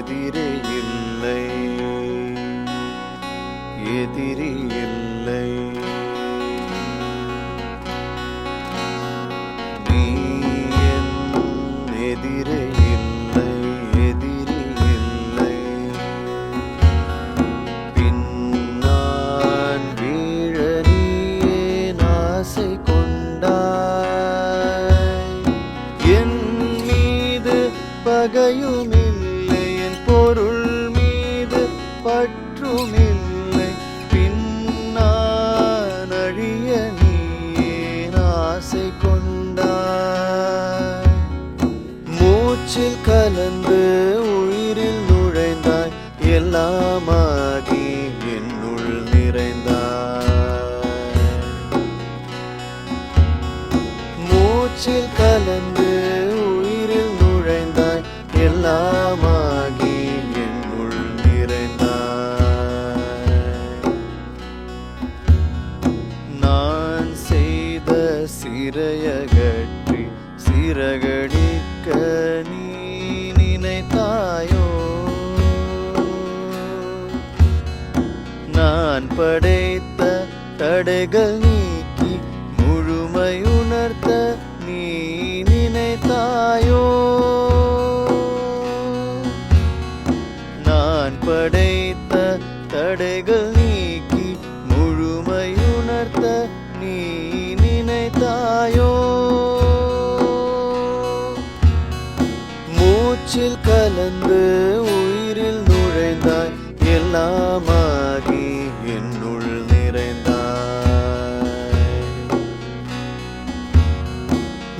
எதிரே இல்லை, எதிரி இல்லை. நீ என் எதிரே இல்லை, எதிரி இல்லை. பின் நான் வீழ நீயே ஆசை கொண்டாய். என் மீது பகையுமில்லை, என் பொருள் மீது பற்றுமில்லை. பின் நான் அழிய நீயே ஆசை கொண்டாய். மூச்சில் கலந்து உயிரில் நுழைந்தாய், எல்லாமாகி என்னுள் நிறைந்தாய். மூச்சில் கலந்து உயிரில் நுழைந்தாய், எல்லாமாகி என்னுள் நிறைந்தாய். நான் செய்த சிறையகற்றி சிறகடிக்க நீ நினைத்தாயோ? நான் படைத்த தடைகள் நீக்கி முழுமையுணர்த்த நீ நினைத்தாயோ? நான் படைத்த தடைகள் நீக்கி முழுமையுணர்த்த நீ நினைத்தாயோ? மூச்சில் கலந்து உயிரில் நுழைந்தாய், எல்லாமாகி என்னுள் நிறைந்தாய்.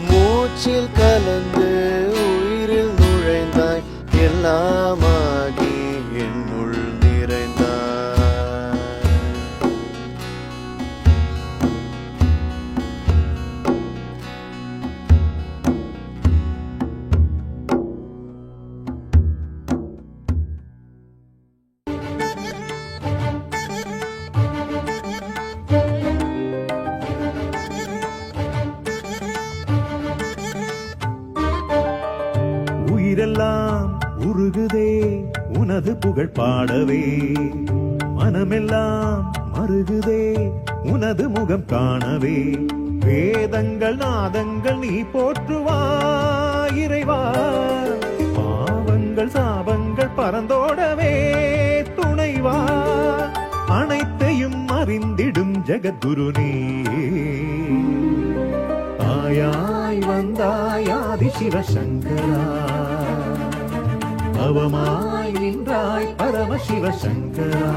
மூச்சில் கலந்து உயிரில் நுழைந்தாய், எல்லாமாகி என்னுள் நிறைந்தாய். உயிரெல்லாம் உருகுதே உனது புகழ் பாடவே, மனமெல்லாம் மருகுதே உனது முகம் காணவே. வேதங்கள் நாதங்கள் நீ போற்றுவாய் இறைவா, பாவங்கள் சாபங்கள் பறந்தோடவே துணைவா. அனைத்தையும் அறிந்திடும் ஜெகத்குரு நீ, ஆயாய் வந்தாய் ஆதி சிவசங்கரா, அவமாய் நின்றாய் பரம சிவசங்கரா.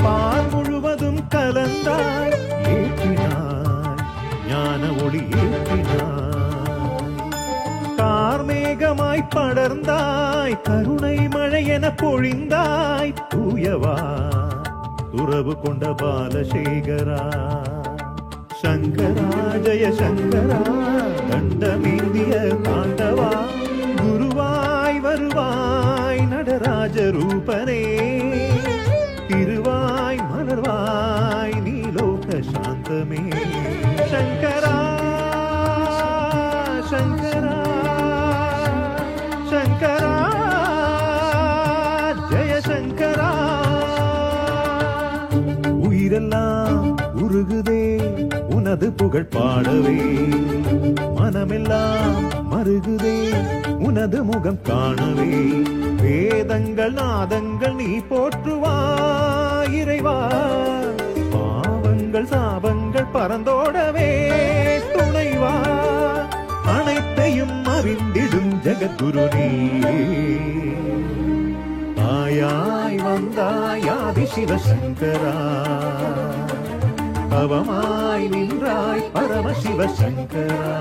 பால் முழுவதும் கலந்தாய், ஏற்றினாய் ஞான ஒளி ஏற்றினாய். கார்மேகமாய் படர்ந்தாய், கருணை மழை என பொழிந்தாய். தூயவா துறவு கொண்ட பாலசேகரா, சங்கரா ஜெய சங்கரா, தண்டமேந்திய தாண்டவா. குருவாய் வருவாய் நடராஜ ரூபனே, திருவாய் மலர்வாய் நீலோக சாந்தமே. சங்கரா சங்கரா சங்கரா ஜெய சங்கரா. உயிரெல்லாம் உருகுதே உனது புகழ் பாடவே, மனமெல்லாம் மருகுதே உனது முகம் காணவே. வேதங்கள் நாதங்கள் நீ போற்றுவாய் இறைவா, பாவங்கள் சாபங்கள் பறந்தோடவே துணைவா. அனைத்தையும் அறிந்திடும் ஜெகத்குரு நீ, ஆயாய் வந்தாய் ஆதி சிவசங்கரா, அவமாய் நின்றாய் பரம சிவசங்கரா.